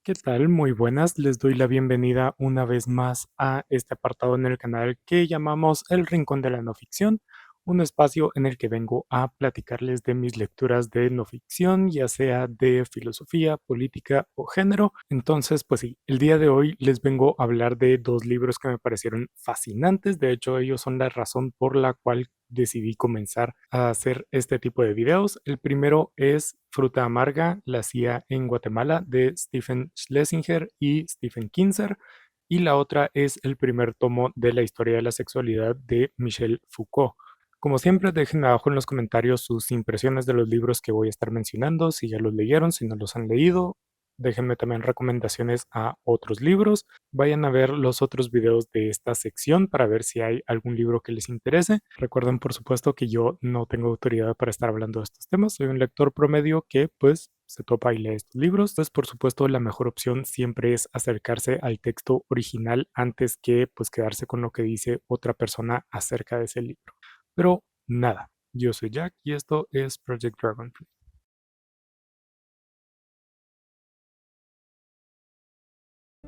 ¿Qué tal? Muy buenas, les doy la bienvenida una vez más a este apartado en el canal que llamamos El Rincón de la No Ficción, un espacio en el que vengo a platicarles de mis lecturas de no ficción, ya sea de filosofía, política o género. Entonces, pues sí, el día de hoy les vengo a hablar de dos libros que me parecieron fascinantes. De hecho, ellos son la razón por la cual decidí comenzar a hacer este tipo de videos. El primero es Fruta Amarga, la CIA en Guatemala, de Stephen Schlesinger y Stephen Kinzer. Y la otra es el primer tomo de la historia de la sexualidad de Michel Foucault. Como siempre, dejen abajo en los comentarios sus impresiones de los libros que voy a estar mencionando, si ya los leyeron, si no los han leído. Déjenme también recomendaciones a otros libros. Vayan a ver los otros videos de esta sección para ver si hay algún libro que les interese. Recuerden, por supuesto, que yo no tengo autoridad para estar hablando de estos temas. Soy un lector promedio que, pues, se topa y lee estos libros. Pues, por supuesto, la mejor opción siempre es acercarse al texto original antes que, pues, quedarse con lo que dice otra persona acerca de ese libro. Pero nada, yo soy Jack y esto es Project Dragonfly.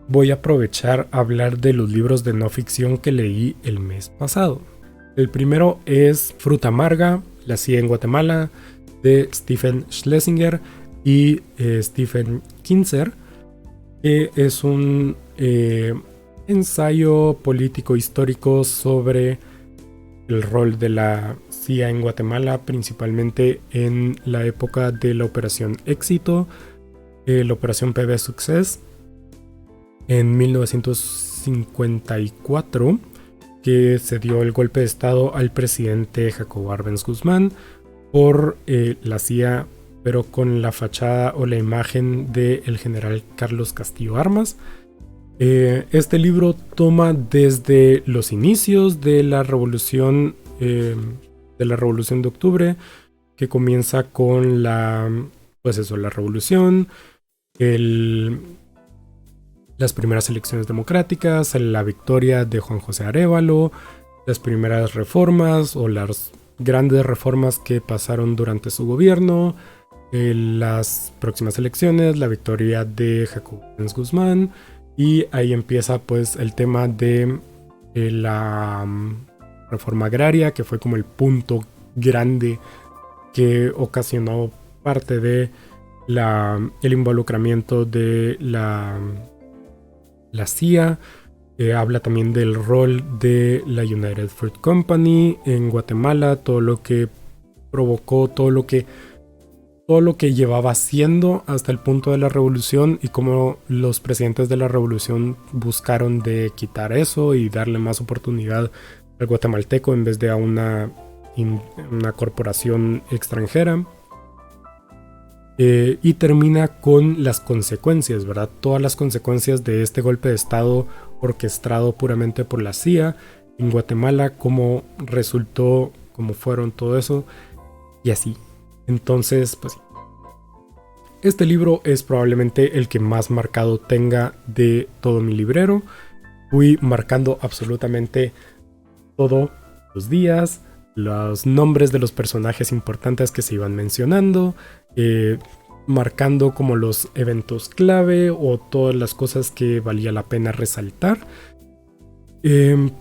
Voy a aprovechar a hablar de los libros de no ficción que leí el mes pasado. El primero es Fruta Amarga, la CIA en Guatemala, de Stephen Schlesinger y Stephen Kinzer, que es un ensayo político histórico sobre el rol de la CIA en Guatemala, principalmente en la época de la Operación Éxito, la Operación PB Success, en 1954, que se dio el golpe de estado al presidente Jacobo Arbenz Guzmán por la CIA, pero con la fachada o la imagen del general Carlos Castillo Armas. Este libro toma desde los inicios de la revolución de octubre, que comienza con la revolución, las primeras elecciones democráticas, la victoria de Juan José Arévalo, las primeras reformas o las grandes reformas que pasaron durante su gobierno, las próximas elecciones, la victoria de Jacobo Arbenz Guzmán. Y ahí empieza pues el tema de la reforma agraria, que fue como el punto grande que ocasionó parte de el involucramiento de la CIA. Habla también del rol de la United Fruit Company en Guatemala, todo lo que provocó, todo lo que llevaba haciendo hasta el punto de la revolución y cómo los presidentes de la revolución buscaron de quitar eso y darle más oportunidad al guatemalteco en vez de a una corporación extranjera. Y termina con las consecuencias, ¿verdad? Todas las consecuencias de este golpe de estado orquestado puramente por la CIA en Guatemala, cómo resultó, cómo fueron todo eso y así. Entonces, pues este libro es probablemente el que más marcado tenga de todo mi librero. Fui marcando absolutamente todos los días, los nombres de los personajes importantes que se iban mencionando, marcando como los eventos clave o todas las cosas que valía la pena resaltar,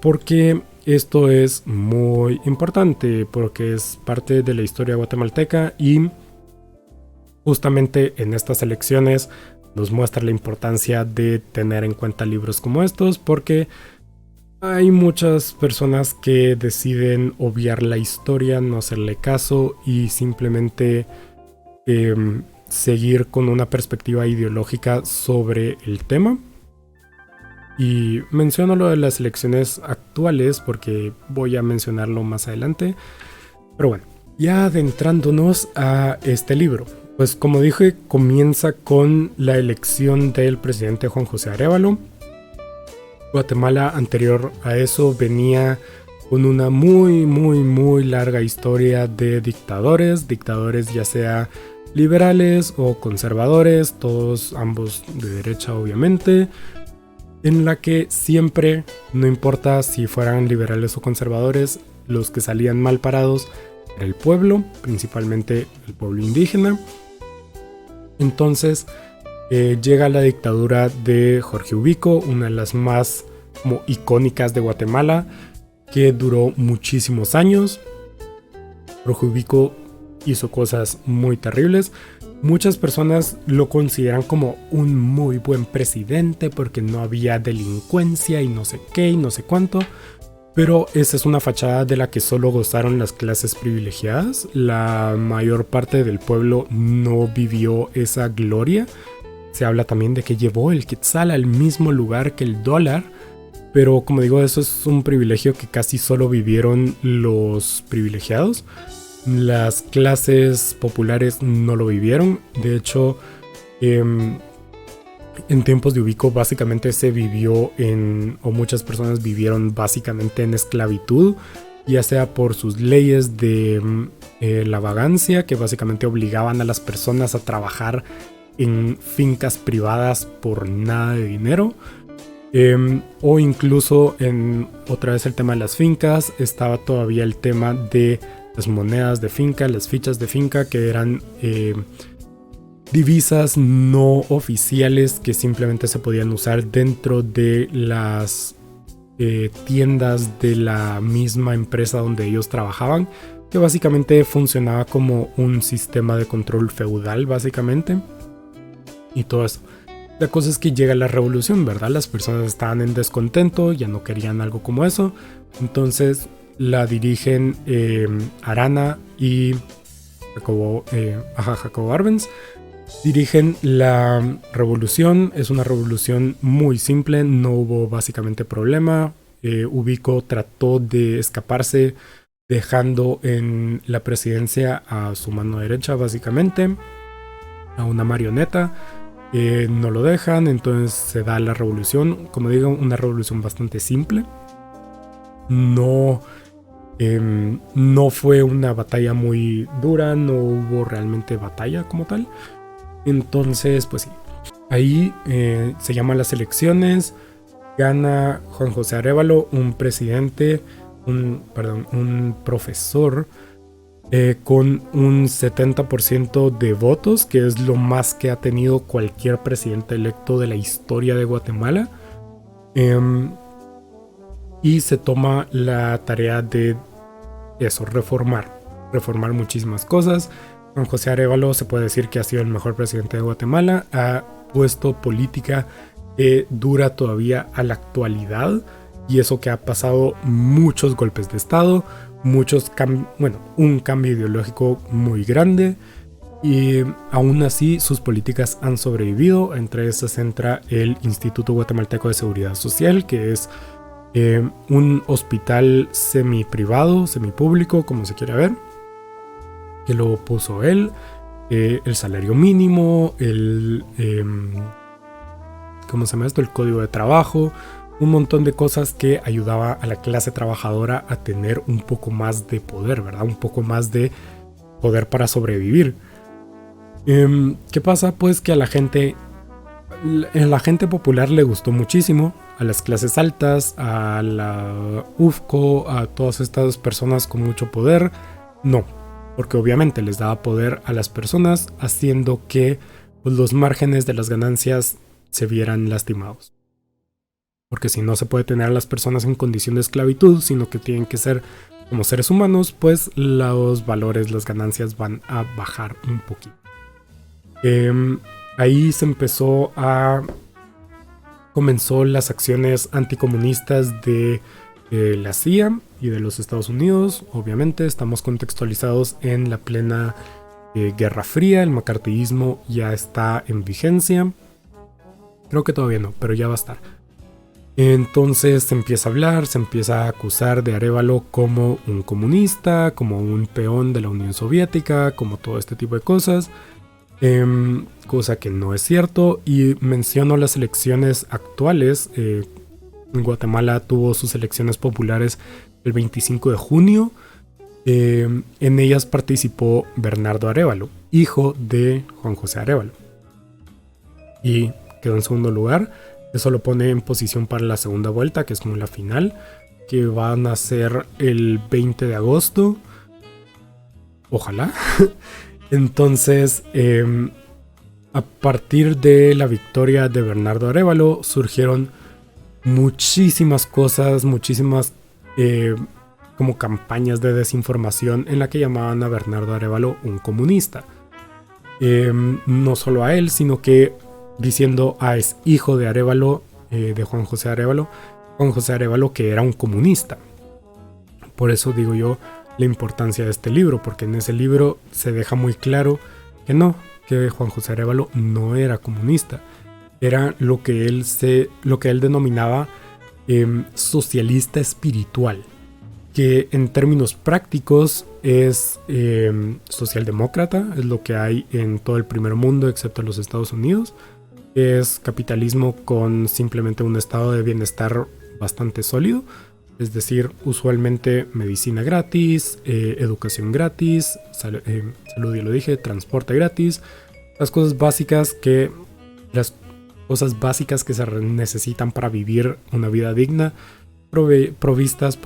porque esto es muy importante, porque es parte de la historia guatemalteca y justamente en estas elecciones nos muestra la importancia de tener en cuenta libros como estos, porque hay muchas personas que deciden obviar la historia, no hacerle caso y simplemente seguir con una perspectiva ideológica sobre el tema. Y menciono lo de las elecciones actuales porque voy a mencionarlo más adelante. Pero bueno, ya adentrándonos a este libro. Pues como dije, comienza con la elección del presidente Juan José Arévalo. Guatemala anterior a eso venía con una muy larga historia de dictadores ya sea liberales o conservadores, todos ambos de derecha obviamente, en la que siempre, no importa si fueran liberales o conservadores, los que salían mal parados era el pueblo, principalmente el pueblo indígena. Entonces llega la dictadura de Jorge Ubico, una de las más como icónicas de Guatemala, que duró muchísimos años. Jorge Ubico hizo cosas muy terribles. Muchas personas lo consideran como un muy buen presidente porque no había delincuencia y no sé qué y no sé cuánto. Pero esa es una fachada de la que solo gozaron las clases privilegiadas. La mayor parte del pueblo no vivió esa gloria. Se habla también de que llevó el quetzal al mismo lugar que el dólar. Pero como digo, eso es un privilegio que casi solo vivieron los privilegiados. Las clases populares no lo vivieron. De hecho, en tiempos de Ubico básicamente se vivió o muchas personas vivieron básicamente en esclavitud, ya sea por sus leyes de la vagancia, que básicamente obligaban a las personas a trabajar en fincas privadas por nada de dinero, o incluso en otra vez el tema de las fincas, estaba todavía el tema de las monedas de finca, las fichas de finca, que eran divisas no oficiales que simplemente se podían usar dentro de las tiendas de la misma empresa donde ellos trabajaban, que básicamente funcionaba como un sistema de control feudal básicamente, y todo eso. La cosa es que llega la revolución, ¿verdad? Las personas estaban en descontento, ya no querían algo como eso, entonces la dirigen Arana y Jacobo Arbenz. Dirigen la revolución. Es una revolución muy simple, no hubo básicamente problema. Ubico trató de escaparse dejando en la presidencia a su mano derecha básicamente, a una marioneta. No lo dejan, entonces se da la revolución. Como digo, una revolución bastante simple. No fue una batalla muy dura, no hubo realmente batalla como tal. Entonces, pues sí, ahí se llaman las elecciones, gana Juan José Arévalo, un profesor con un 70% de votos, que es lo más que ha tenido cualquier presidente electo de la historia de Guatemala. Y se toma la tarea de eso, reformar muchísimas cosas. Juan José Arévalo se puede decir que ha sido el mejor presidente de Guatemala, ha puesto política que dura todavía a la actualidad, y eso que ha pasado muchos golpes de estado, un cambio ideológico muy grande, y aún así sus políticas han sobrevivido. Entre esas entra el Instituto Guatemalteco de Seguridad Social, que es un hospital semi-privado, semi-público, como se quiera ver, que lo puso él. El salario mínimo, ¿cómo se llama esto? El código de trabajo, un montón de cosas que ayudaba a la clase trabajadora a tener un poco más de poder, ¿verdad? Un poco más de poder para sobrevivir. ¿Qué pasa? Pues que a la gente popular le gustó muchísimo, a las clases altas, a la UFCO, a todas estas personas con mucho poder, no, porque obviamente les daba poder a las personas, haciendo que pues, los márgenes de las ganancias se vieran lastimados. Porque si no se puede tener a las personas en condición de esclavitud, sino que tienen que ser como seres humanos, pues los valores, las ganancias van a bajar un poquito. Ahí comenzó las acciones anticomunistas de la CIA y de los Estados Unidos. Obviamente estamos contextualizados en la plena Guerra Fría, el macartismo ya está en vigencia. Creo que todavía no, pero ya va a estar. Entonces se empieza a hablar, se empieza a acusar de Arévalo como un comunista, como un peón de la Unión Soviética, como todo este tipo de cosas. Cosa que no es cierto, y menciono las elecciones actuales. Guatemala tuvo sus elecciones populares el 25 de junio. En ellas participó Bernardo Arévalo, hijo de Juan José Arévalo, y quedó en segundo lugar. Eso lo pone en posición para la segunda vuelta, que es como la final, que van a ser el 20 de agosto. Ojalá. Entonces, A partir de la victoria de Bernardo Arévalo surgieron muchísimas cosas, muchísimas como campañas de desinformación en la que llamaban a Bernardo Arévalo un comunista. No solo a él, sino que diciendo es hijo de Arévalo, de Juan José Arévalo que era un comunista. Por eso digo yo la importancia de este libro, porque en ese libro se deja muy claro que no, que Juan José Arévalo no era comunista. Era lo que él denominaba socialista espiritual, que en términos prácticos es socialdemócrata, es lo que hay en todo el primer mundo excepto los Estados Unidos. Es capitalismo con simplemente un estado de bienestar bastante sólido, es decir, usualmente medicina gratis, educación gratis, salud, ya lo dije, transporte gratis, las cosas básicas que se necesitan para vivir una vida digna, proveídas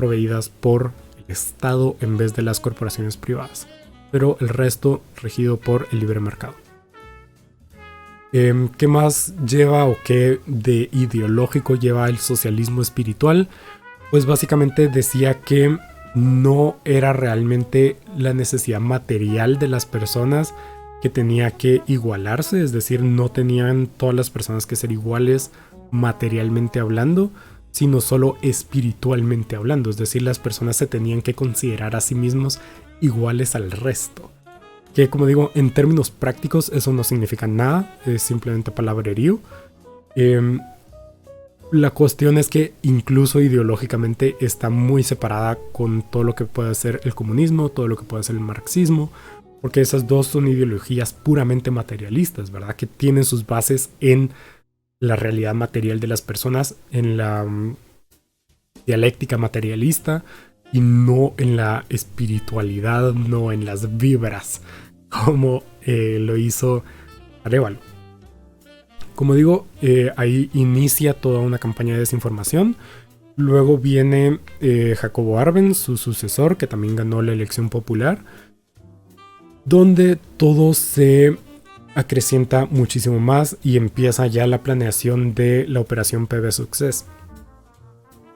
por el Estado en vez de las corporaciones privadas, pero el resto regido por el libre mercado. ¿Qué más lleva o qué de ideológico lleva el socialismo espiritual? Pues básicamente decía que no era realmente la necesidad material de las personas que tenía que igualarse, es decir, no tenían todas las personas que ser iguales materialmente hablando, sino solo espiritualmente hablando, es decir, las personas se tenían que considerar a sí mismos iguales al resto. Que como digo, en términos prácticos eso no significa nada, es simplemente palabrerío. La cuestión es que incluso ideológicamente está muy separada con todo lo que puede ser el comunismo, todo lo que puede ser el marxismo, porque esas dos son ideologías puramente materialistas, ¿verdad? Que tienen sus bases en la realidad material de las personas, en la dialéctica materialista y no en la espiritualidad, no en las vibras, como lo hizo Arévalo. Como digo, ahí inicia toda una campaña de desinformación. Luego viene Jacobo Arbenz, su sucesor, que también ganó la elección popular, donde todo se acrecienta muchísimo más y empieza ya la planeación de la operación PB Success.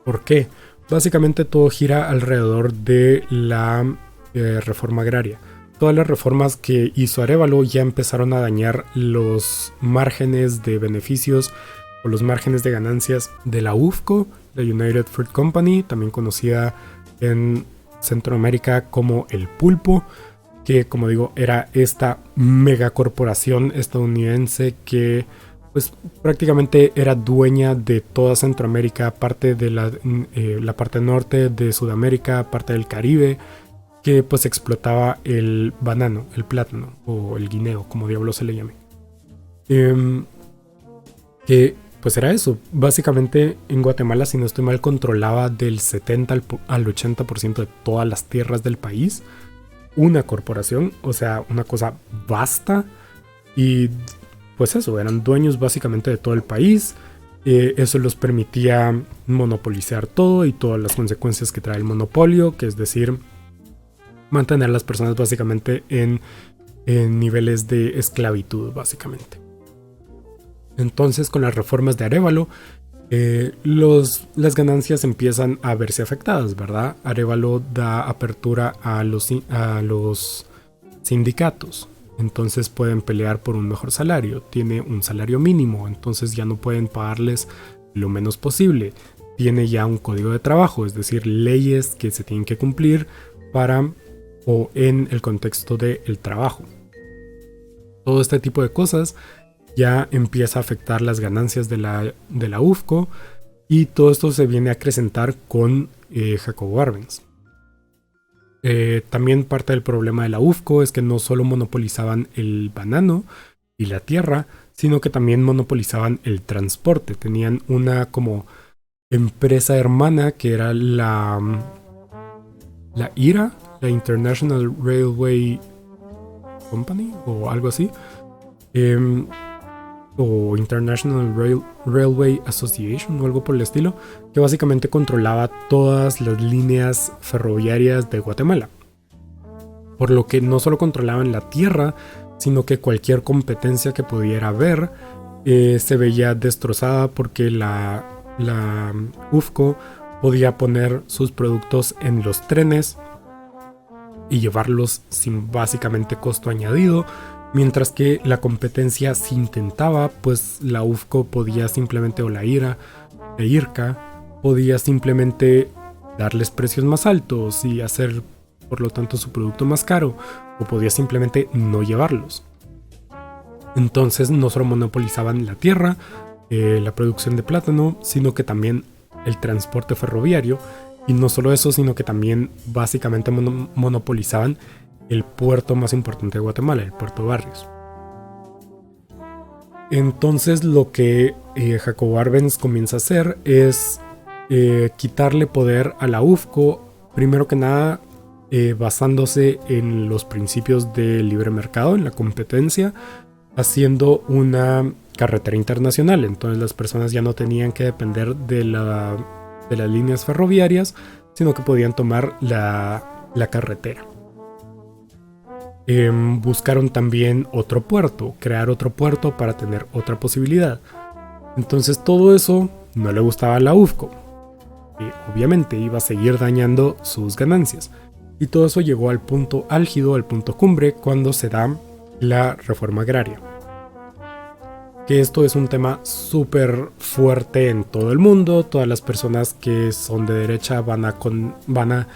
¿Por qué? Básicamente todo gira alrededor de la reforma agraria. Todas las reformas que hizo Arévalo ya empezaron a dañar los márgenes de beneficios o los márgenes de ganancias de la UFCO, la United Fruit Company, también conocida en Centroamérica como el Pulpo, que como digo era esta megacorporación estadounidense que pues prácticamente era dueña de toda Centroamérica, parte de la parte norte de Sudamérica, parte del Caribe, que pues explotaba el banano, el plátano o el guineo, como diablo se le llame. Que pues era eso. Básicamente en Guatemala, si no estoy mal, controlaba del 70 al 80% de todas las tierras del país. Una corporación, o sea, una cosa vasta. Y pues eso, eran dueños básicamente de todo el país. Eso los permitía monopolizar todo y todas las consecuencias que trae el monopolio, que es decir, mantener a las personas básicamente en niveles de esclavitud, básicamente. Entonces, con las reformas de Arévalo, las ganancias empiezan a verse afectadas, ¿verdad? Arévalo da apertura a los sindicatos, entonces pueden pelear por un mejor salario. Tiene un salario mínimo, entonces ya no pueden pagarles lo menos posible. Tiene ya un código de trabajo, es decir, leyes que se tienen que cumplir para o en el contexto del trabajo. Todo este tipo de cosas ya empieza a afectar las ganancias de la UFCO, y todo esto se viene a acrecentar con Jacobo Arbenz. También parte del problema de la UFCO es que no solo monopolizaban el banano y la tierra, sino que también monopolizaban el transporte. Tenían una como empresa hermana que era la IRA, la International Railway Company o algo así, o International Railway Association o algo por el estilo, que básicamente controlaba todas las líneas ferroviarias de Guatemala. Por lo que no solo controlaban la tierra, sino que cualquier competencia que pudiera haber se veía destrozada porque la UFCO podía poner sus productos en los trenes y llevarlos sin básicamente costo añadido, mientras que la competencia, si intentaba, pues la UFCO podía simplemente, o la IRCA podía simplemente darles precios más altos y hacer por lo tanto su producto más caro, o podía simplemente no llevarlos. Entonces no solo monopolizaban la tierra, la producción de plátano, sino que también el transporte ferroviario, y no solo eso, sino que también básicamente monopolizaban el puerto más importante de Guatemala, el puerto Barrios. Entonces lo que Jacobo Arbenz comienza a hacer es quitarle poder a la UFCO, primero que nada basándose en los principios del libre mercado, en la competencia, haciendo una carretera internacional. Entonces las personas ya no tenían que depender de las líneas ferroviarias, sino que podían tomar la carretera. Buscaron también otro puerto, crear otro puerto para tener otra posibilidad. Entonces todo eso no le gustaba a la UFCO, y obviamente iba a seguir dañando sus ganancias. Y todo eso llegó al punto álgido, al punto cumbre, cuando se da la reforma agraria. Que esto es un tema súper fuerte en todo el mundo. Todas las personas que son de derecha van a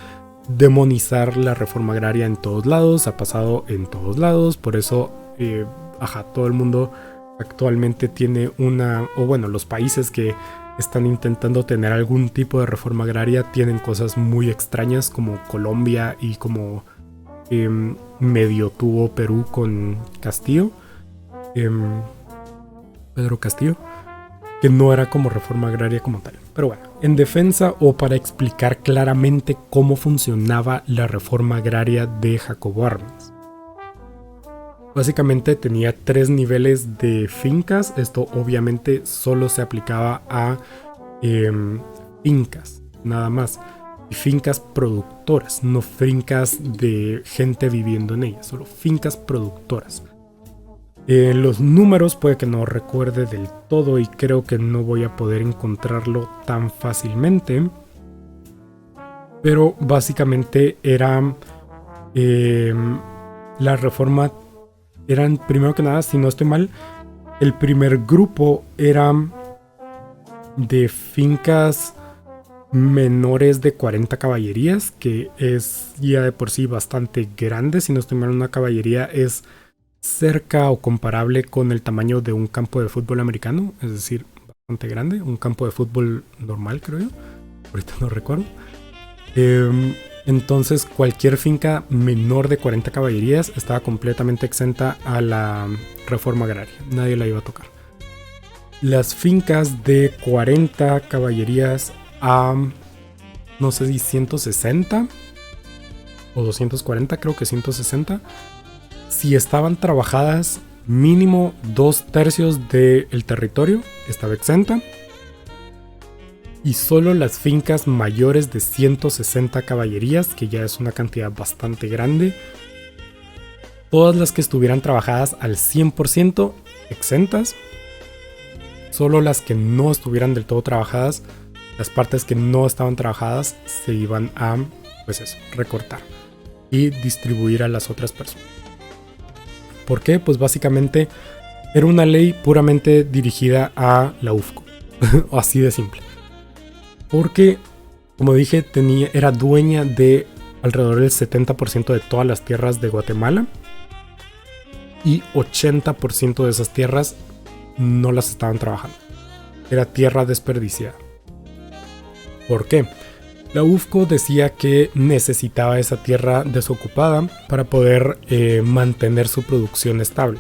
demonizar la reforma agraria en todos lados. Ha pasado en todos lados. Por eso, todo el mundo actualmente tiene los países que están intentando tener algún tipo de reforma agraria tienen cosas muy extrañas, como Colombia y como medio tuvo Perú con Castillo. Pedro Castillo, que no era como reforma agraria como tal. Pero bueno, en defensa o para explicar claramente cómo funcionaba la reforma agraria de Jacobo Arbenz. Básicamente tenía 3 niveles de fincas. Esto obviamente solo se aplicaba a fincas, nada más. Y fincas productoras, no fincas de gente viviendo en ellas, solo fincas productoras. Los números puede que no recuerde del todo y creo que no voy a poder encontrarlo tan fácilmente. Pero básicamente era la reforma. Eran, primero que nada, si no estoy mal, el primer grupo era de fincas menores de 40 caballerías, que es ya de por sí bastante grande. Si no estoy mal, una caballería es cerca o comparable con el tamaño de un campo de fútbol americano, es decir, bastante grande, un campo de fútbol normal, creo yo, ahorita no recuerdo. Entonces cualquier finca menor de 40 caballerías estaba completamente exenta a la reforma agraria, nadie la iba a tocar. Las fincas de 40 caballerías a, no sé si 160 o 240, creo que 160, si estaban trabajadas, mínimo 2/3 del territorio estaba exenta. Y solo las fincas mayores de 160 caballerías, que ya es una cantidad bastante grande, todas las que estuvieran trabajadas al 100% exentas. Solo las que no estuvieran del todo trabajadas, las partes que no estaban trabajadas, se iban a, recortar y distribuir a las otras personas. ¿Por qué? Pues básicamente era una ley puramente dirigida a la UFCO, así de simple. Porque, como dije, era dueña de alrededor del 70% de todas las tierras de Guatemala. Y 80% de esas tierras no las estaban trabajando. Era tierra desperdiciada. ¿Por qué? La UFCO decía que necesitaba esa tierra desocupada para poder mantener su producción estable.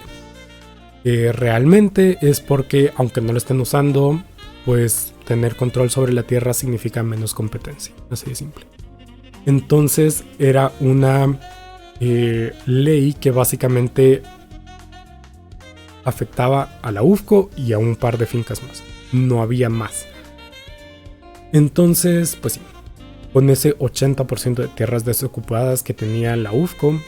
Realmente es porque, aunque no lo estén usando, pues tener control sobre la tierra significa menos competencia, así de simple. Entonces era una ley que básicamente afectaba a la UFCO y a un par de fincas más, no había más. Entonces, pues sí, con ese 80% de tierras desocupadas que tenía la UFCO,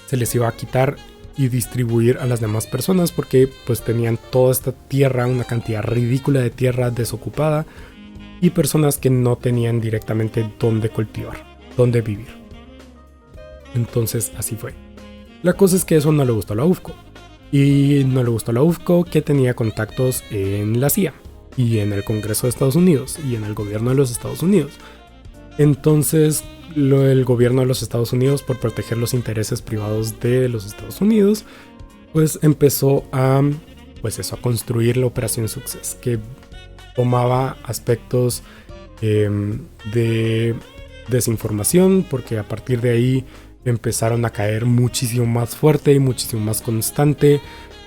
se les iba a quitar y distribuir a las demás personas, porque pues tenían toda esta tierra, una cantidad ridícula de tierra desocupada, y personas que no tenían directamente dónde cultivar, dónde vivir. Entonces así fue. La cosa es que eso no le gustó a la UFCO. Y no le gustó a la UFCO, que tenía contactos en la CIA y en el Congreso de Estados Unidos y en el gobierno de los Estados Unidos. Entonces el gobierno de los Estados Unidos, por proteger los intereses privados de los Estados Unidos, pues empezó a construir la Operación Success, que tomaba aspectos de desinformación, porque a partir de ahí empezaron a caer muchísimo más fuerte y muchísimo más constante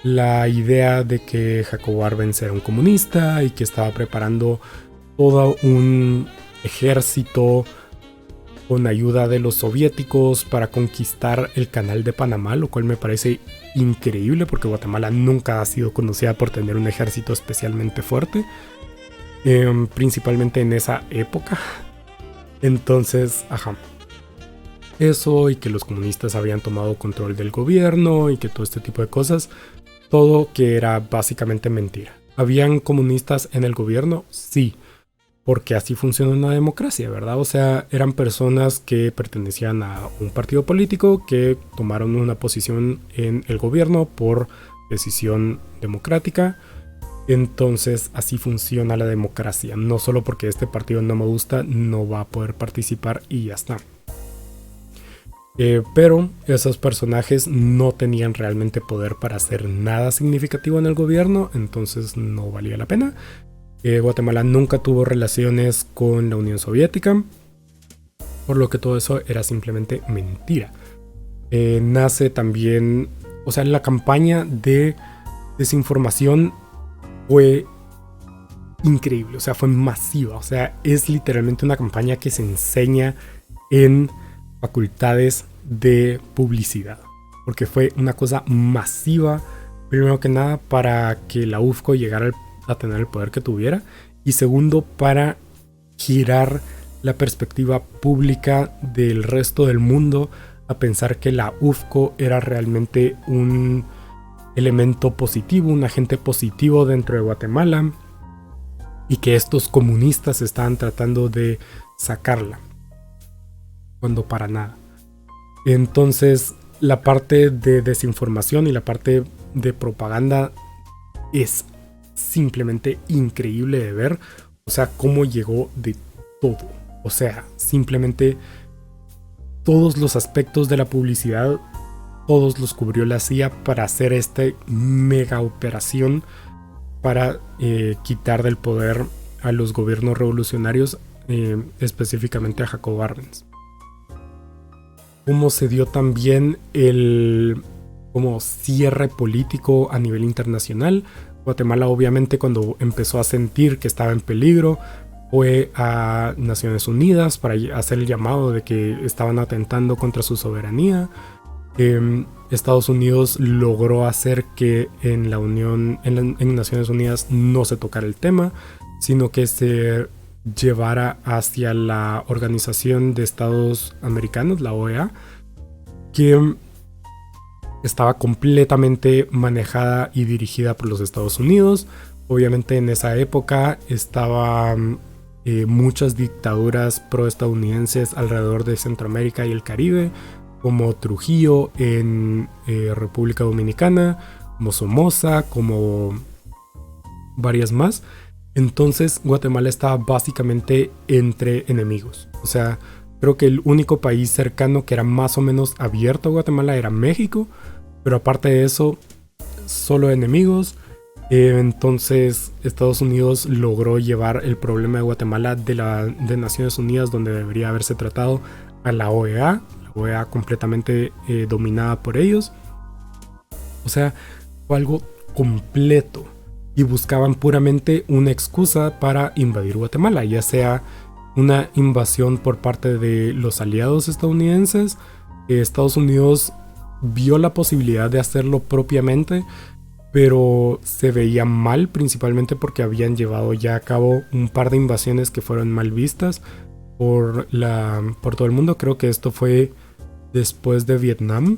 la idea de que Jacobo Arbenz era un comunista y que estaba preparando todo un ejército con ayuda de los soviéticos para conquistar el canal de Panamá, lo cual me parece increíble porque Guatemala nunca ha sido conocida por tener un ejército especialmente fuerte, principalmente en esa época. Entonces, eso, y que los comunistas habían tomado control del gobierno y que todo este tipo de cosas, todo que era básicamente mentira. ¿Habían comunistas en el gobierno? Sí, porque así funciona una democracia, ¿verdad? O sea, eran personas que pertenecían a un partido político que tomaron una posición en el gobierno por decisión democrática. Entonces así funciona la democracia. No solo porque este partido no me gusta, no va a poder participar y ya está. Pero esos personajes no tenían realmente poder para hacer nada significativo en el gobierno, entonces no valía la pena. Guatemala nunca tuvo relaciones con la Unión Soviética, por lo que todo eso era simplemente mentira. Nace también, o sea, la campaña de desinformación fue increíble, o sea, fue masiva, o sea, es literalmente una campaña que se enseña en facultades de publicidad, porque fue una cosa masiva, primero que nada para que la UFCO llegara a tener el poder que tuviera, y segundo para girar la perspectiva pública del resto del mundo a pensar que la UFCO era realmente un elemento positivo, un agente positivo dentro de Guatemala, y que estos comunistas estaban tratando de sacarla, cuando para nada. Entonces la parte de desinformación y la parte de propaganda es simplemente increíble de ver. O sea, cómo llegó de todo. O sea, simplemente todos los aspectos de la publicidad, todos los cubrió la CIA para hacer esta mega operación para quitar del poder a los gobiernos revolucionarios, específicamente a Jacobo Arbenz. Cómo se dio también el como cierre político a nivel internacional. Guatemala, obviamente, cuando empezó a sentir que estaba en peligro, fue a Naciones Unidas para hacer el llamado de que estaban atentando contra su soberanía. Estados Unidos logró hacer que en Naciones Unidas no se tocara el tema, sino que se llevara hacia la Organización de Estados Americanos, la OEA, que estaba completamente manejada y dirigida por los Estados Unidos. Obviamente en esa época estaban muchas dictaduras proestadounidenses alrededor de Centroamérica y el Caribe, como Trujillo en República Dominicana, como Somoza, como varias más. Entonces Guatemala estaba básicamente entre enemigos. O sea, creo que el único país cercano que era más o menos abierto a Guatemala era México, pero aparte de eso, solo enemigos. Entonces Estados Unidos logró llevar el problema de Guatemala de Naciones Unidas, donde debería haberse tratado, a la OEA. La OEA completamente dominada por ellos. O sea, fue algo completo. Y buscaban puramente una excusa para invadir Guatemala, ya sea una invasión por parte de los aliados estadounidenses. Estados Unidos vio la posibilidad de hacerlo propiamente, pero se veía mal, principalmente porque habían llevado ya a cabo un par de invasiones que fueron mal vistas por todo el mundo. Creo que esto fue después de Vietnam,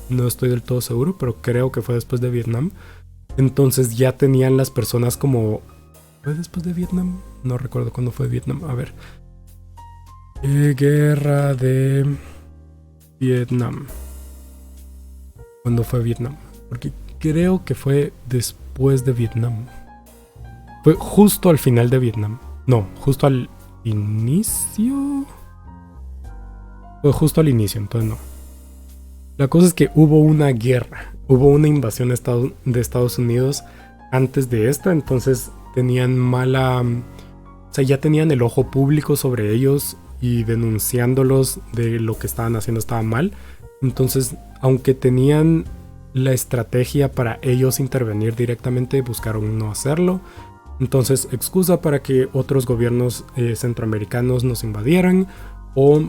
no estoy del todo seguro, pero creo que fue después de Vietnam. Entonces ya tenían las personas como... ¿Fue después de Vietnam? No recuerdo cuándo fue Vietnam. A ver. Guerra de Vietnam. ¿Cuándo fue Vietnam? Porque creo que fue después de Vietnam. Fue justo al final de Vietnam. No, justo al inicio. Fue justo al inicio, entonces no. La cosa es que hubo una guerra. Hubo una invasión de Estados Unidos antes de esta. Entonces tenían mala... O sea, ya tenían el ojo público sobre ellos y denunciándolos de lo que estaban haciendo estaba mal. Entonces, aunque tenían la estrategia para ellos intervenir directamente, buscaron no hacerlo. Entonces, excusa para que otros gobiernos centroamericanos nos invadieran, o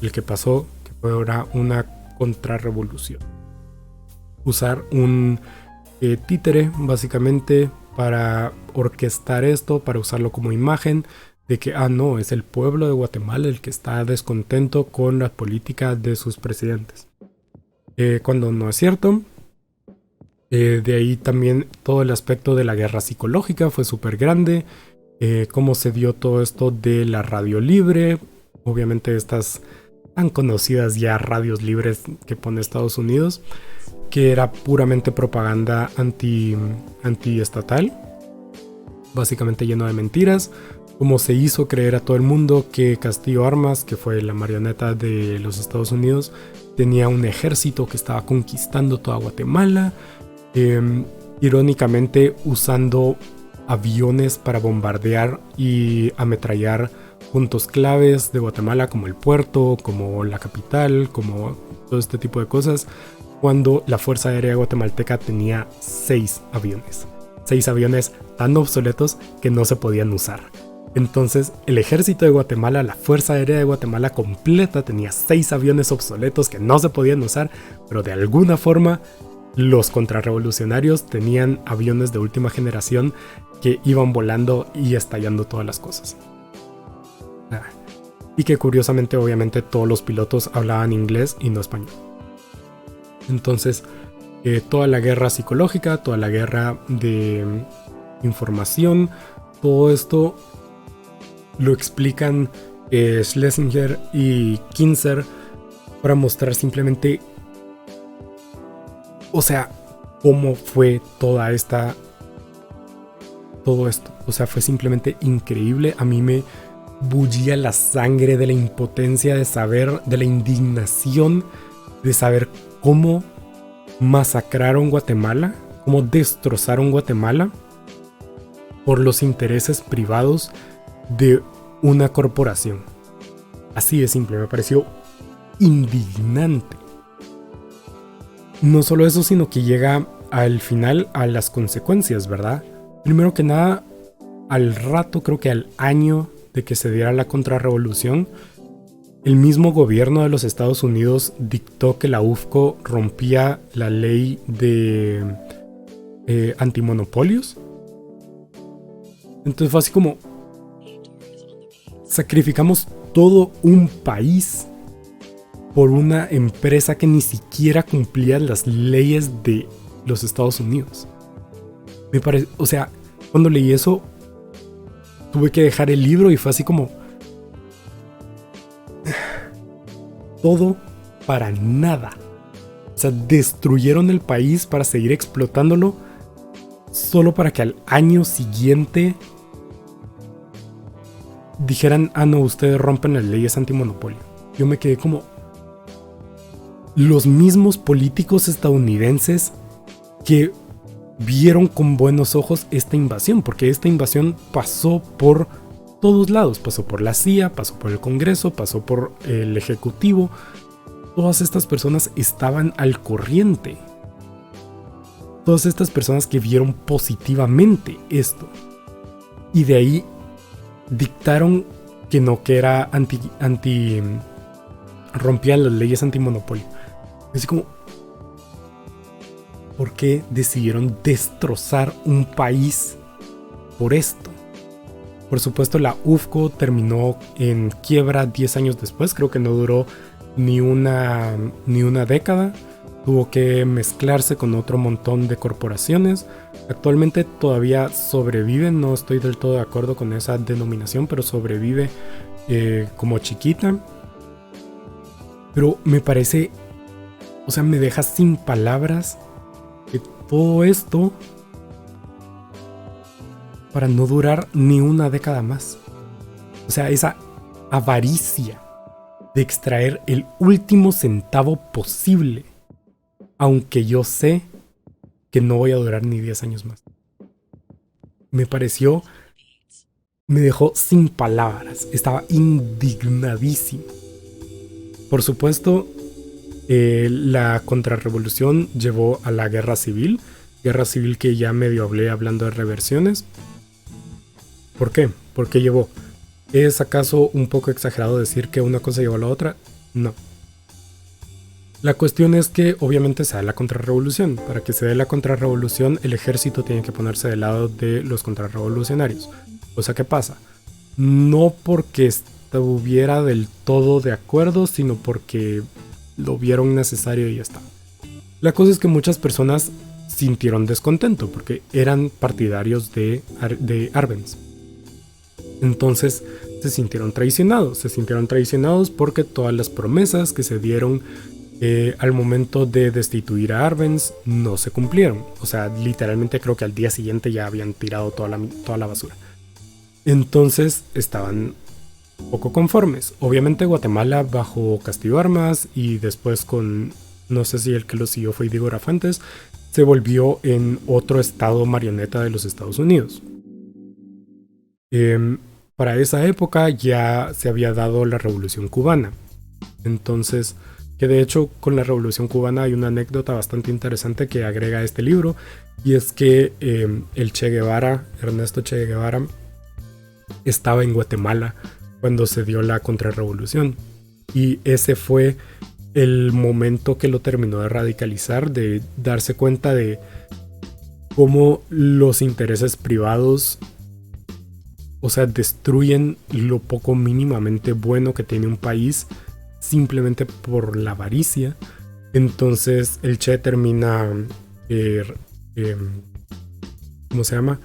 el que pasó, que fue ahora una contrarrevolución. Usar un títere, básicamente, para orquestar esto, para usarlo como imagen de que, no, es el pueblo de Guatemala el que está descontento con la política de sus presidentes. Cuando no es cierto. De ahí también todo el aspecto de la guerra psicológica fue súper grande. Cómo se dio todo esto de la radio libre. Obviamente estas tan conocidas ya radios libres que pone Estados Unidos, que era puramente propaganda antiestatal, básicamente lleno de mentiras. Como se hizo creer a todo el mundo que Castillo Armas, que fue la marioneta de los Estados Unidos, tenía un ejército que estaba conquistando toda Guatemala, irónicamente usando aviones para bombardear y ametrallar puntos claves de Guatemala, como el puerto, como la capital, como todo este tipo de cosas, cuando la Fuerza Aérea Guatemalteca tenía 6 aviones. 6 aviones tan obsoletos que no se podían usar. Entonces, el ejército de Guatemala, la Fuerza Aérea de Guatemala completa, tenía 6 aviones obsoletos que no se podían usar, pero de alguna forma los contrarrevolucionarios tenían aviones de última generación que iban volando y estallando todas las cosas. Y que curiosamente, obviamente, todos los pilotos hablaban inglés y no español. Entonces, toda la guerra psicológica, toda la guerra de información, todo esto lo explican Schlesinger y Kinzer para mostrar simplemente, o sea, cómo fue todo esto. O sea, fue simplemente increíble. A mí me bullía la sangre de la impotencia de saber, de la indignación de saber cómo masacraron Guatemala, cómo destrozaron Guatemala por los intereses privados de una corporación. Así de simple, me pareció indignante. No solo eso, sino que llega al final a las consecuencias, ¿verdad? Primero que nada, al rato, creo que al año de que se diera la contrarrevolución, el mismo gobierno de los Estados Unidos dictó que la UFCO rompía la ley de antimonopolios. Entonces fue así como, sacrificamos todo un país por una empresa que ni siquiera cumplía las leyes de los Estados Unidos. Me parece, o sea, cuando leí eso, tuve que dejar el libro y fue así como, todo para nada. O sea, destruyeron el país para seguir explotándolo, solo para que al año siguiente dijeran, no, ustedes rompen las leyes antimonopolio. Yo me quedé como, los mismos políticos estadounidenses que vieron con buenos ojos esta invasión, porque esta invasión pasó por todos lados, pasó por la CIA, pasó por el Congreso, pasó por el Ejecutivo. Todas estas personas estaban al corriente. Todas estas personas que vieron positivamente esto. Y de ahí dictaron que no, que era rompían las leyes antimonopolio. Así como, ¿por qué decidieron destrozar un país por esto? Por supuesto, la UFCO terminó en quiebra 10 años después. Creo que no duró ni una década. tuvo que mezclarse con otro montón de corporaciones. Actualmente todavía sobrevive, no estoy del todo de acuerdo con esa denominación, pero sobrevive como chiquita. Pero me parece, o sea, me deja sin palabras que todo esto para no durar ni una década más. O sea, esa avaricia de extraer el último centavo posible, aunque yo sé que no voy a durar ni 10 años más. Me dejó sin palabras, estaba indignadísimo. Por supuesto, la contrarrevolución llevó a la guerra civil que ya medio hablé hablando de reversiones. ¿Por qué? ¿Por qué llevó? ¿Es acaso un poco exagerado decir que una cosa llevó a la otra? No. La cuestión es que obviamente se da la contrarrevolución. Para que se dé la contrarrevolución, el ejército tiene que ponerse del lado de los contrarrevolucionarios. O sea, ¿qué pasa? No porque estuviera del todo de acuerdo, sino porque lo vieron necesario y ya está. La cosa es que muchas personas sintieron descontento porque eran partidarios de Arbenz. Entonces se sintieron traicionados porque todas las promesas que se dieron al momento de destituir a Arbenz no se cumplieron. O sea, literalmente creo que al día siguiente ya habían tirado toda la basura. Entonces estaban poco conformes. Obviamente Guatemala bajo Castillo Armas y después con, no sé si el que lo siguió fue Diego Rafantes, se volvió en otro estado marioneta de los Estados Unidos. Para esa época ya se había dado la Revolución Cubana. Entonces, que de hecho con la Revolución Cubana hay una anécdota bastante interesante que agrega a este libro, y es que el Che Guevara, Ernesto Che Guevara, estaba en Guatemala cuando se dio la contrarrevolución, y ese fue el momento que lo terminó de radicalizar, de darse cuenta de cómo los intereses privados, o sea, destruyen lo poco mínimamente bueno que tiene un país simplemente por la avaricia. Entonces el Che termina ¿cómo se llama?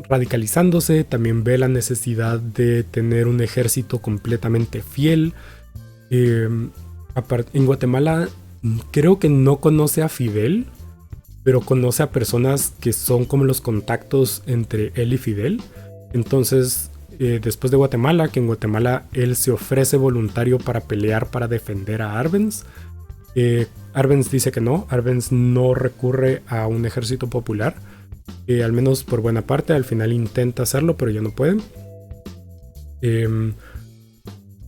Radicalizándose. También ve la necesidad de tener un ejército completamente fiel. En Guatemala creo que no conoce a Fidel, pero conoce a personas que son como los contactos entre él y Fidel. Entonces, después de Guatemala, que en Guatemala él se ofrece voluntario para pelear para defender a Arbenz. Arbenz dice que no. Arbenz no recurre a un ejército popular, al menos por buena parte. Al final intenta hacerlo, pero ya no puede.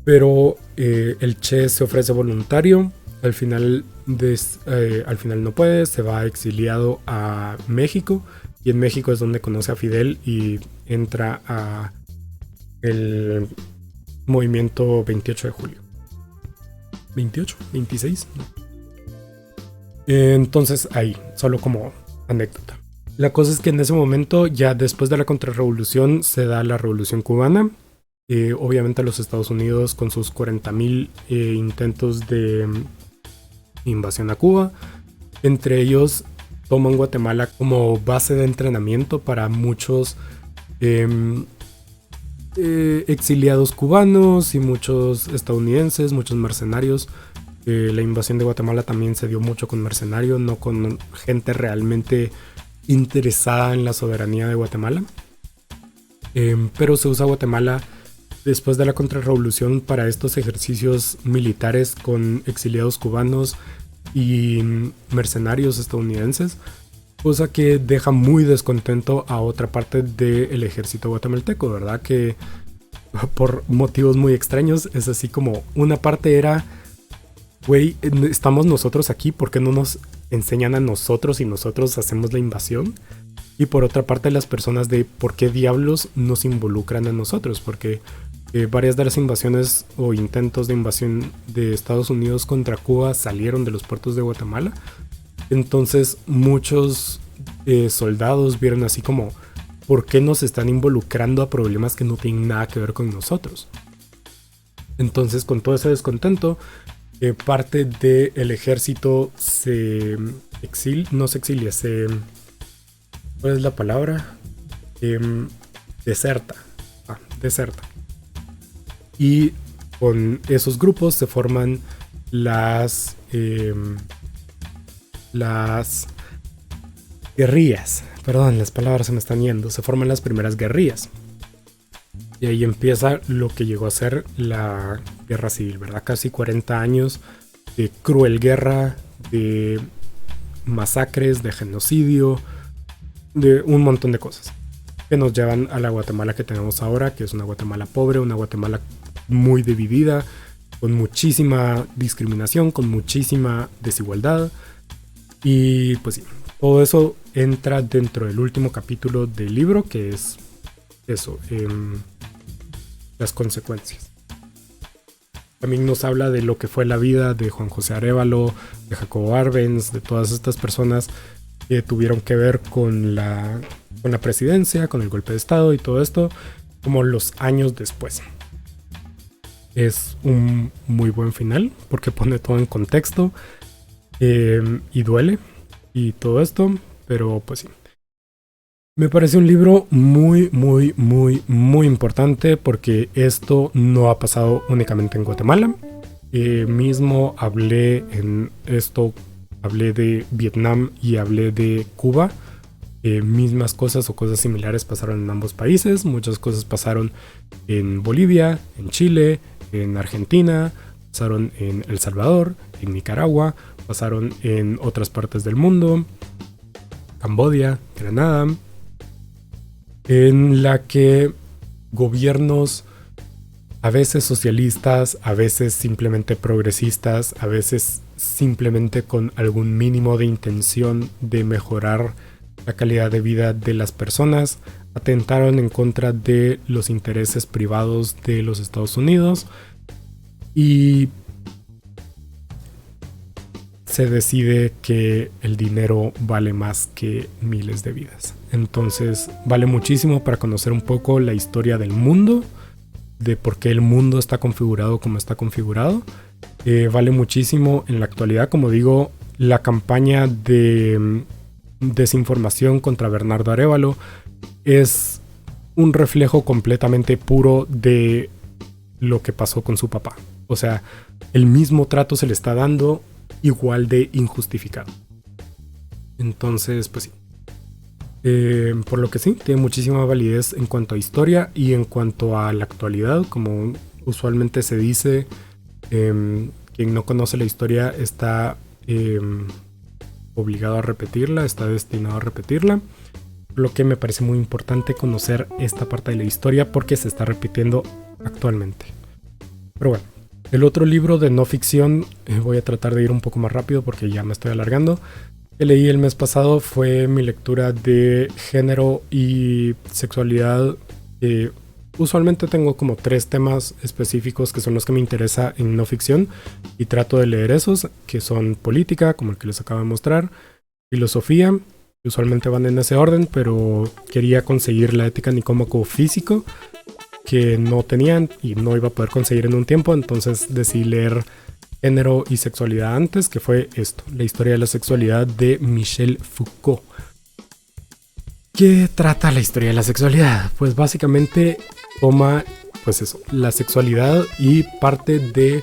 Pero el Che se ofrece voluntario. Al final no puede, se va exiliado a México, y en México es donde conoce a Fidel y entra a el movimiento 28 de julio. 28, 26. Entonces ahí, solo como anécdota. La cosa es que en ese momento, ya después de la contrarrevolución, se da la Revolución Cubana. Obviamente los Estados Unidos con sus 40,000 intentos de invasión a Cuba. Entre ellos toman Guatemala como base de entrenamiento para muchos exiliados cubanos y muchos estadounidenses, muchos mercenarios. La invasión de Guatemala también se dio mucho con mercenarios, no con gente realmente interesada en la soberanía de Guatemala. Pero se usa Guatemala después de la contrarrevolución para estos ejercicios militares con exiliados cubanos y mercenarios estadounidenses, cosa que deja muy descontento a otra parte del ejército guatemalteco, ¿verdad? Que por motivos muy extraños es así como una parte era, güey, estamos nosotros aquí, ¿por qué no nos enseñan a nosotros y nosotros hacemos la invasión? Y por otra parte las personas de ¿por qué diablos nos involucran a nosotros? Porque varias de las invasiones o intentos de invasión de Estados Unidos contra Cuba salieron de los puertos de Guatemala. Entonces muchos soldados vieron así como ¿por qué nos están involucrando a problemas que no tienen nada que ver con nosotros? Entonces, con todo ese descontento, parte del ejército no se exilia, ¿cuál es la palabra? Deserta. Deserta. Y con esos grupos se forman las guerrillas. Perdón, las palabras se me están yendo. Se forman las primeras guerrillas. Y ahí empieza lo que llegó a ser la guerra civil, ¿verdad? Casi 40 años de cruel guerra, de masacres, de genocidio, de un montón de cosas que nos llevan a la Guatemala que tenemos ahora, que es una Guatemala pobre, una Guatemala muy dividida, con muchísima discriminación, con muchísima desigualdad. Y pues sí, todo eso entra dentro del último capítulo del libro, que es eso, las consecuencias. También nos habla de lo que fue la vida de Juan José Arévalo, de Jacobo Arbenz, de todas estas personas que tuvieron que ver con la presidencia, con el golpe de estado y todo esto, como los años después. Es un muy buen final porque pone todo en contexto y duele y todo esto, pero pues sí. Me parece un libro muy, muy, muy, muy importante porque esto no ha pasado únicamente en Guatemala. Mismo hablé de Vietnam y hablé de Cuba. Mismas cosas o cosas similares pasaron en ambos países. Muchas cosas pasaron en Bolivia, en Chile, en Argentina, pasaron en El Salvador, en Nicaragua, pasaron en otras partes del mundo, Camboya, Granada, en la que gobiernos a veces socialistas, a veces simplemente progresistas, a veces simplemente con algún mínimo de intención de mejorar la calidad de vida de las personas, atentaron en contra de los intereses privados de los Estados Unidos y se decide que el dinero vale más que miles de vidas. Entonces vale muchísimo para conocer un poco la historia del mundo, de por qué el mundo está configurado como está configurado. Vale muchísimo en la actualidad, como digo, la campaña de desinformación contra Bernardo Arévalo es un reflejo completamente puro de lo que pasó con su papá. O sea, el mismo trato se le está dando igual de injustificado. Entonces, pues sí. Por lo que sí, tiene muchísima validez en cuanto a historia y en cuanto a la actualidad. Como usualmente se dice, quien no conoce la historia está obligado a repetirla, está destinado a repetirla. Lo que me parece muy importante conocer esta parte de la historia porque se está repitiendo actualmente. Pero bueno, el otro libro de no ficción, voy a tratar de ir un poco más rápido porque ya me estoy alargando, que leí el mes pasado fue mi lectura de género y sexualidad. Usualmente tengo como 3 temas específicos que son los que me interesa en no ficción y trato de leer esos, que son política, como el que les acabo de mostrar, filosofía, usualmente van en ese orden, pero quería conseguir la ética nicómaco físico, que no tenían y no iba a poder conseguir en un tiempo, entonces decidí leer género y sexualidad antes, que fue esto, la historia de la sexualidad de Michel Foucault. ¿Qué trata la historia de la sexualidad? Pues básicamente toma, pues eso, la sexualidad y parte de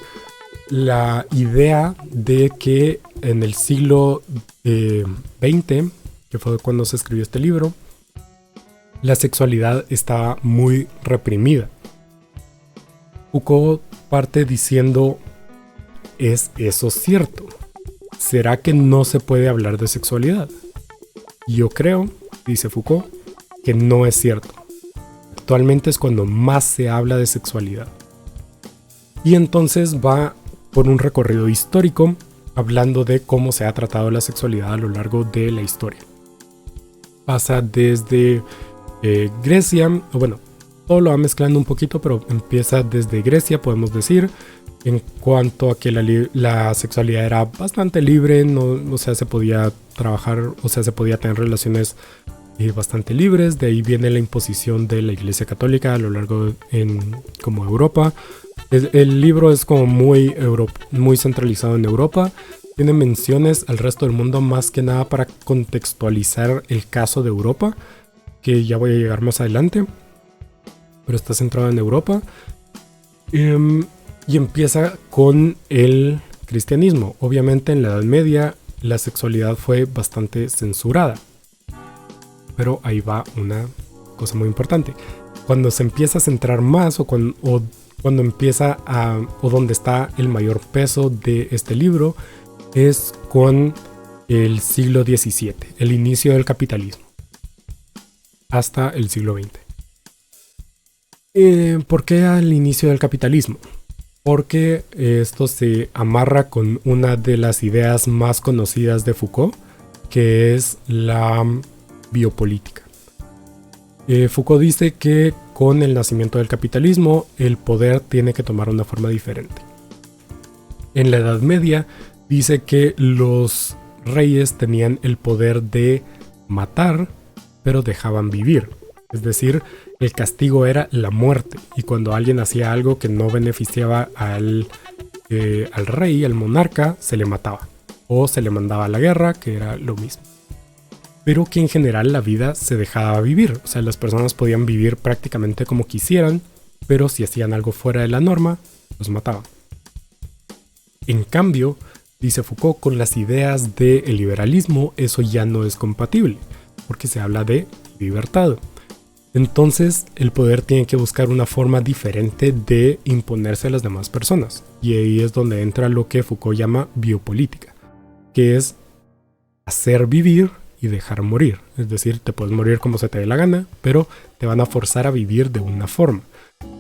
la idea de que en el siglo XX, que fue cuando se escribió este libro, la sexualidad estaba muy reprimida. Foucault parte diciendo, ¿es eso cierto? ¿Será que no se puede hablar de sexualidad? Yo creo, dice Foucault, que no es cierto. Actualmente es cuando más se habla de sexualidad. Y entonces va por un recorrido histórico hablando de cómo se ha tratado la sexualidad a lo largo de la historia. Pasa desde Grecia, o bueno, todo lo va mezclando un poquito, pero empieza desde Grecia, podemos decir, en cuanto a que la sexualidad era bastante libre, no, o sea, se podía trabajar, o sea, se podía tener relaciones bastante libres. De ahí viene la imposición de la Iglesia Católica a lo largo como Europa. El libro es como muy centralizado en Europa. Tiene menciones al resto del mundo más que nada para contextualizar el caso de Europa, que ya voy a llegar más adelante, pero está centrado en Europa. Y empieza con el cristianismo. Obviamente en la Edad Media la sexualidad fue bastante censurada, pero ahí va una cosa muy importante. Cuando se empieza a centrar más o cuando empieza o donde está el mayor peso de este libro es con el siglo XVII, el inicio del capitalismo, hasta el siglo XX. ¿Por qué al inicio del capitalismo? Porque esto se amarra con una de las ideas más conocidas de Foucault, que es la biopolítica. Foucault dice que con el nacimiento del capitalismo el poder tiene que tomar una forma diferente. En la Edad Media dice que los reyes tenían el poder de matar, pero dejaban vivir. Es decir, el castigo era la muerte, y cuando alguien hacía algo que no beneficiaba al rey, al monarca, se le mataba o se le mandaba a la guerra, que era lo mismo. Pero que en general la vida se dejaba vivir, o sea, las personas podían vivir prácticamente como quisieran, pero si hacían algo fuera de la norma, los mataban. En cambio, dice Foucault, con las ideas del liberalismo eso ya no es compatible, porque se habla de libertad. Entonces el poder tiene que buscar una forma diferente de imponerse a las demás personas, y ahí es donde entra lo que Foucault llama biopolítica, que es hacer vivir y dejar morir. Es decir, te puedes morir como se te dé la gana, pero te van a forzar a vivir de una forma.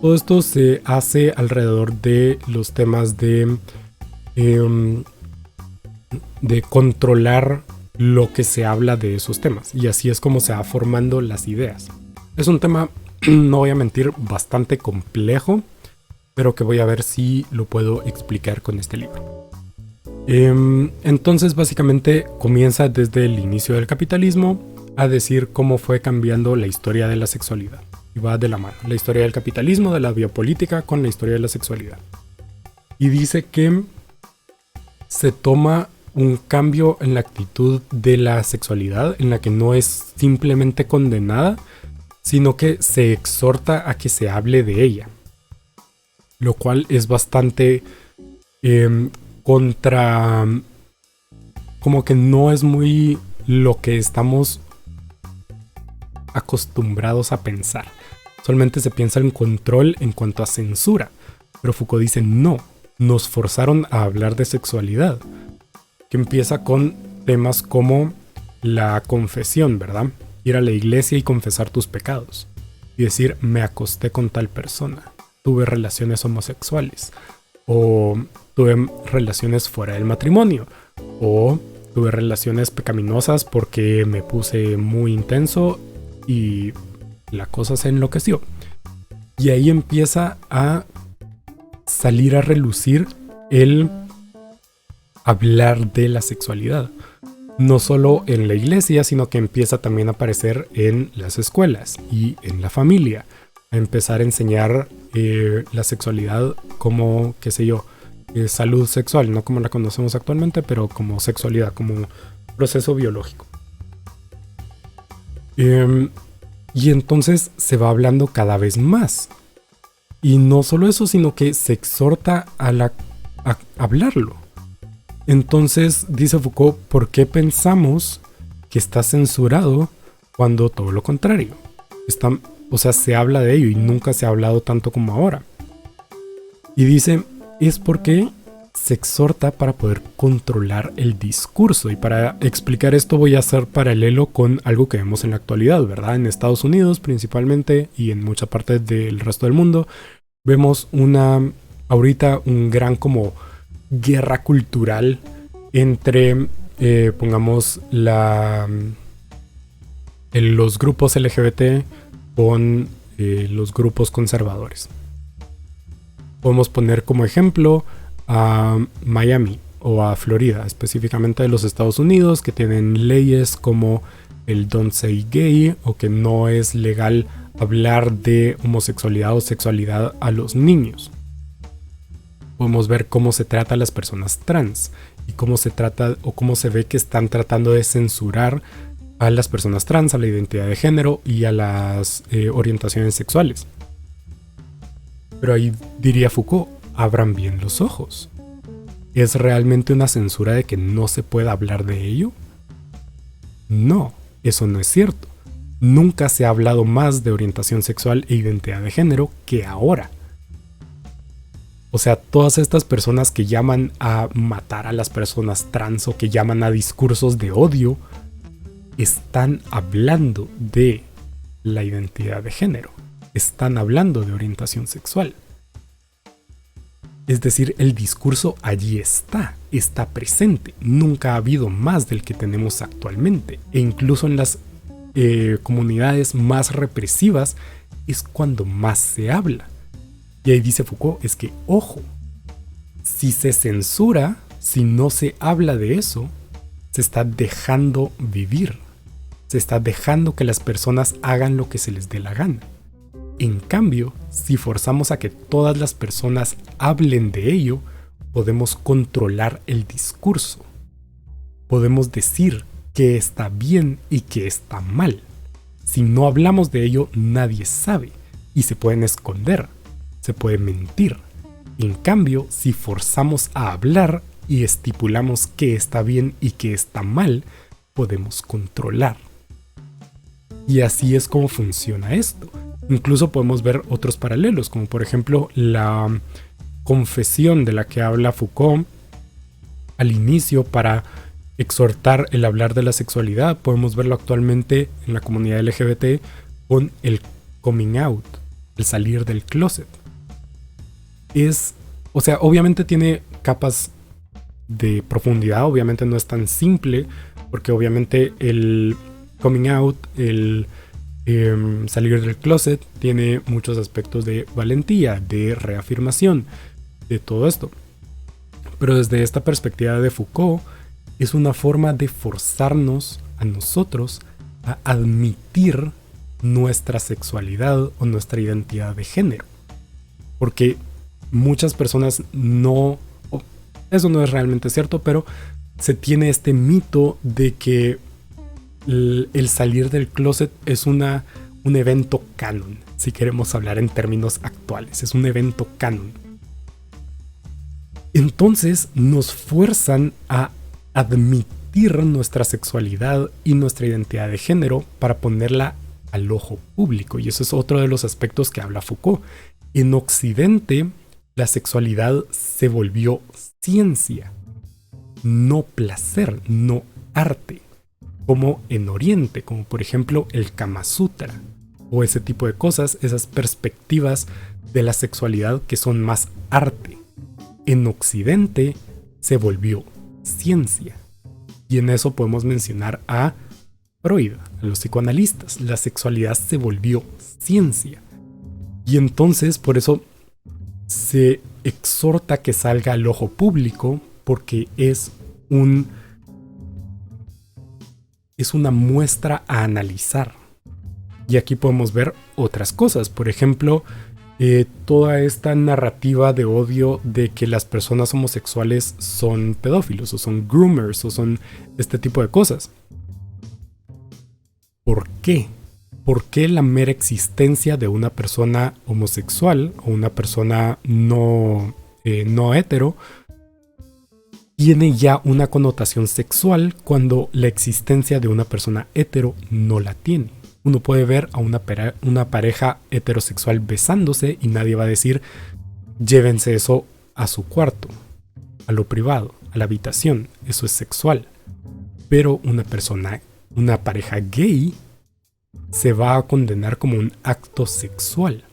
Todo esto se hace alrededor de los temas de controlar lo que se habla de esos temas, y así es como se va formando las ideas. Es un tema, no voy a mentir, bastante complejo, pero que voy a ver si lo puedo explicar con este libro. Entonces básicamente comienza desde el inicio del capitalismo a decir cómo fue cambiando la historia de la sexualidad. Y va de la mano, la historia del capitalismo, de la biopolítica, con la historia de la sexualidad. Y dice que se toma un cambio en la actitud de la sexualidad, en la que no es simplemente condenada, sino que se exhorta a que se hable de ella. Lo cual es bastante como que no es muy lo que estamos acostumbrados a pensar. Solamente se piensa en control en cuanto a censura, pero Foucault dice no, nos forzaron a hablar de sexualidad, que empieza con temas como la confesión, ¿verdad? Ir a la iglesia y confesar tus pecados y decir, me acosté con tal persona, tuve relaciones homosexuales, o tuve relaciones fuera del matrimonio, o tuve relaciones pecaminosas porque me puse muy intenso y la cosa se enloqueció. Y ahí empieza a salir a relucir el hablar de la sexualidad. No solo en la iglesia, sino que empieza también a aparecer en las escuelas y en la familia. A empezar a enseñar la sexualidad como, qué sé yo, salud sexual, no como la conocemos actualmente, pero como sexualidad, como proceso biológico. Y entonces se va hablando cada vez más. Y no solo eso, sino que se exhorta a hablarlo. Entonces, dice Foucault, ¿por qué pensamos que está censurado cuando todo lo contrario? Se habla de ello y nunca se ha hablado tanto como ahora. Y dice, es porque se exhorta para poder controlar el discurso. Y para explicar esto voy a hacer paralelo con algo que vemos en la actualidad, ¿verdad? En Estados Unidos principalmente y en mucha parte del resto del mundo vemos ahorita un gran como guerra cultural entre, pongamos, los grupos LGBT con los grupos conservadores. Podemos poner como ejemplo a Miami o a Florida, específicamente de los Estados Unidos, que tienen leyes como el don't say gay, o que no es legal hablar de homosexualidad o sexualidad a los niños. Podemos ver cómo se trata a las personas trans y cómo se trata o cómo se ve que están tratando de censurar a las personas trans, a la identidad de género y a las orientaciones sexuales. Pero ahí diría Foucault, abran bien los ojos. ¿Es realmente una censura de que no se pueda hablar de ello? No, eso no es cierto. Nunca se ha hablado más de orientación sexual e identidad de género que ahora. O sea, todas estas personas que llaman a matar a las personas trans o que llaman a discursos de odio, están hablando de la identidad de género. Están hablando de orientación sexual. Es decir, el discurso allí está presente. Nunca ha habido más del que tenemos actualmente. E incluso en las comunidades más represivas es cuando más se habla. Y ahí dice Foucault, es que, ojo, si se censura, si no se habla de eso, se está dejando vivir. Se está dejando que las personas hagan lo que se les dé la gana. En cambio, si forzamos a que todas las personas hablen de ello, podemos controlar el discurso. Podemos decir qué está bien y qué está mal. Si no hablamos de ello, nadie sabe y se pueden esconder, se puede mentir. En cambio, si forzamos a hablar y estipulamos qué está bien y qué está mal, podemos controlar. Y así es como funciona esto. Incluso podemos ver otros paralelos, como por ejemplo la confesión de la que habla Foucault al inicio para exhortar el hablar de la sexualidad. Podemos verlo actualmente en la comunidad LGBT con el coming out, el salir del closet. O sea, obviamente tiene capas de profundidad, obviamente no es tan simple, porque obviamente el coming out, el salir del closet tiene muchos aspectos de valentía, de reafirmación, de todo esto. Pero desde esta perspectiva de Foucault, es una forma de forzarnos a nosotros a admitir nuestra sexualidad o nuestra identidad de género. Porque muchas personas no... Eso no es realmente cierto, pero se tiene este mito de que el salir del closet es un evento canon, si queremos hablar en términos actuales, es un evento canon. Entonces nos fuerzan a admitir nuestra sexualidad y nuestra identidad de género para ponerla al ojo público, y eso es otro de los aspectos que habla Foucault. En Occidente, la sexualidad se volvió ciencia, no placer, no arte. Como en Oriente, como por ejemplo el Kama Sutra, o ese tipo de cosas, esas perspectivas de la sexualidad que son más arte. En Occidente se volvió ciencia. Y en eso podemos mencionar a Freud, a los psicoanalistas. La sexualidad se volvió ciencia. Y entonces por eso se exhorta que salga al ojo público, porque es una muestra a analizar. Y aquí podemos ver otras cosas. Por ejemplo, toda esta narrativa de odio de que las personas homosexuales son pedófilos o son groomers o son este tipo de cosas. ¿Por qué? ¿Por qué la mera existencia de una persona homosexual o una persona no hetero tiene ya una connotación sexual cuando la existencia de una persona hetero no la tiene? Uno puede ver a una pareja heterosexual besándose y nadie va a decir llévense eso a su cuarto, a lo privado, a la habitación, eso es sexual. Pero una pareja gay se va a condenar como un acto sexual.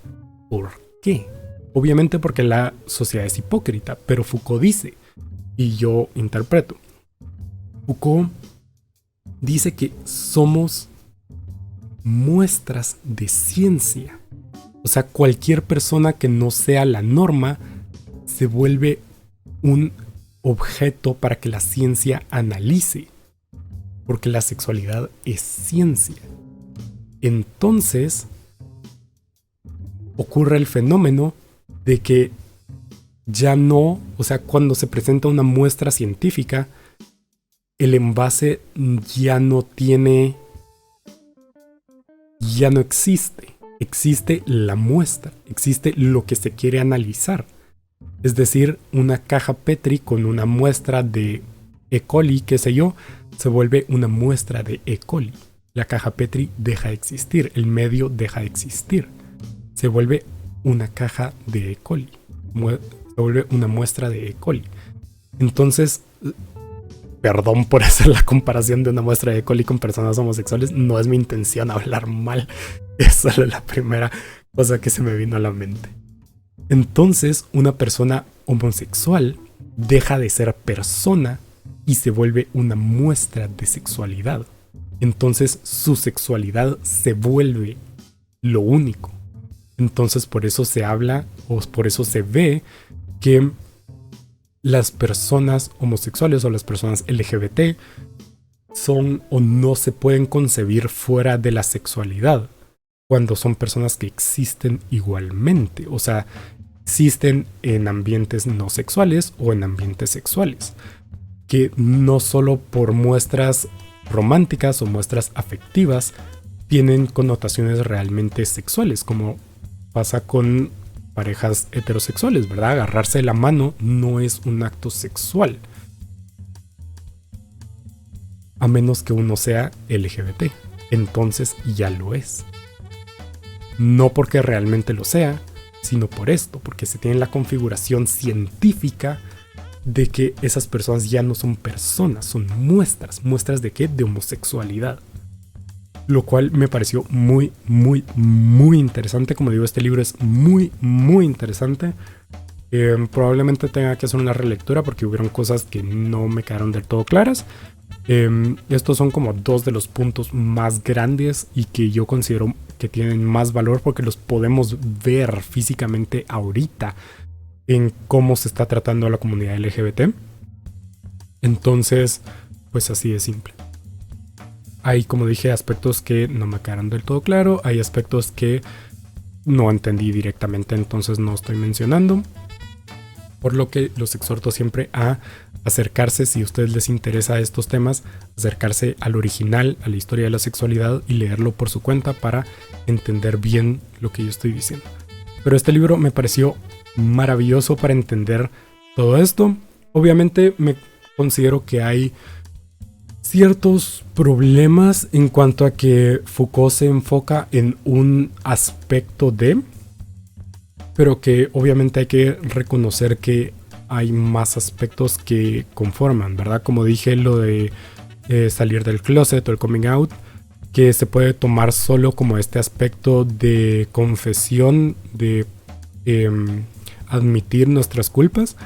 ¿Por qué? Obviamente porque la sociedad es hipócrita, pero Foucault dice, y yo interpreto, Foucault dice que somos muestras de ciencia. O sea, cualquier persona que no sea la norma se vuelve un objeto para que la ciencia analice. porque la sexualidad es ciencia. Entonces ocurre el fenómeno de que ya no, o sea, cuando se presenta una muestra científica, el envase ya no existe. Existe la muestra, existe lo que se quiere analizar. Es decir, una caja Petri con una muestra de E. coli, qué sé yo, se vuelve una muestra de E. coli. La caja Petri deja de existir, el medio deja de existir. Se vuelve una caja de E. coli. Se vuelve una muestra de E. coli. Entonces, perdón por hacer la comparación de una muestra de E. coli con personas homosexuales, no es mi intención hablar mal. Es solo la primera cosa que se me vino a la mente. Entonces, una persona homosexual deja de ser persona y se vuelve una muestra de sexualidad. Entonces, su sexualidad se vuelve lo único. Entonces, por eso se habla o por eso se ve que las personas homosexuales o las personas LGBT son o no se pueden concebir fuera de la sexualidad, cuando son personas que existen igualmente, o sea, existen en ambientes no sexuales o en ambientes sexuales, que no solo por muestras románticas o muestras afectivas tienen connotaciones realmente sexuales, como pasa con parejas heterosexuales, ¿verdad? Agarrarse la mano no es un acto sexual, a menos que uno sea LGBT. Entonces ya lo es. No porque realmente lo sea, sino por esto, porque se tiene la configuración científica de que esas personas ya no son personas, son muestras. ¿Muestras de qué? De homosexualidad. Lo cual me pareció muy, muy, muy interesante. Como digo, este libro es muy, muy interesante. Probablemente tenga que hacer una relectura porque hubieron cosas que no me quedaron del todo claras. Estos son como dos de los puntos más grandes y que yo considero que tienen más valor porque los podemos ver físicamente ahorita en cómo se está tratando a la comunidad LGBT. Entonces, pues así de simple. Hay, como dije, aspectos que no me quedaron del todo claro. Hay aspectos que no entendí directamente, entonces no estoy mencionando. Por lo que los exhorto siempre a acercarse, si a ustedes les interesa estos temas, acercarse al original, a la historia de la sexualidad y leerlo por su cuenta para entender bien lo que yo estoy diciendo. Pero este libro me pareció maravilloso para entender todo esto. Obviamente me considero que hay ciertos problemas en cuanto a que Foucault se enfoca en un aspecto de, pero que obviamente hay que reconocer que hay más aspectos que conforman, ¿verdad? Como dije, lo de salir del closet o el coming out, que se puede tomar solo como este aspecto de confesión, de admitir nuestras culpas,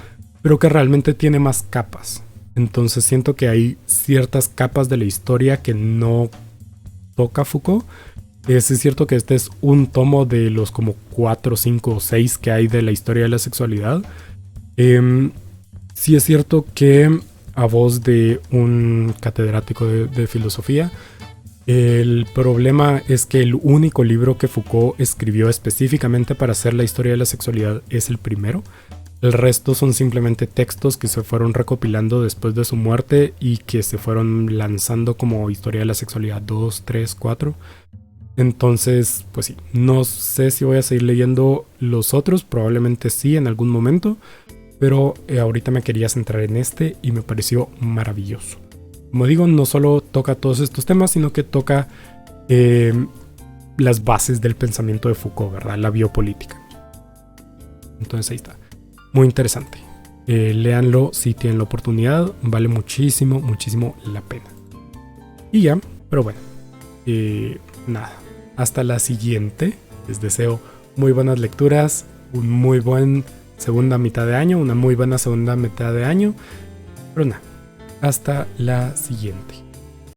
pero que realmente tiene más capas. Entonces siento que hay ciertas capas de la historia que no toca Foucault. Es cierto que este es un tomo de los como 4, 5 o 6 que hay de la historia de la sexualidad. Sí es cierto que a voz de un catedrático de filosofía, el problema es que el único libro que Foucault escribió específicamente para hacer la historia de la sexualidad es el primero. El resto son simplemente textos que se fueron recopilando después de su muerte y que se fueron lanzando como historia de la sexualidad 2, 3, 4. Entonces, pues sí, no sé si voy a seguir leyendo los otros, probablemente sí en algún momento, pero ahorita me quería centrar en este y me pareció maravilloso. Como digo, no solo toca todos estos temas, sino que toca las bases del pensamiento de Foucault, ¿verdad? La biopolítica. Entonces ahí está. Muy interesante. Léanlo si tienen la oportunidad. Vale muchísimo, muchísimo la pena. Y ya, pero bueno. Nada. Hasta la siguiente. Les deseo muy buenas lecturas. Un muy buen segunda mitad de año. Una muy buena segunda mitad de año. Pero nada. Hasta la siguiente.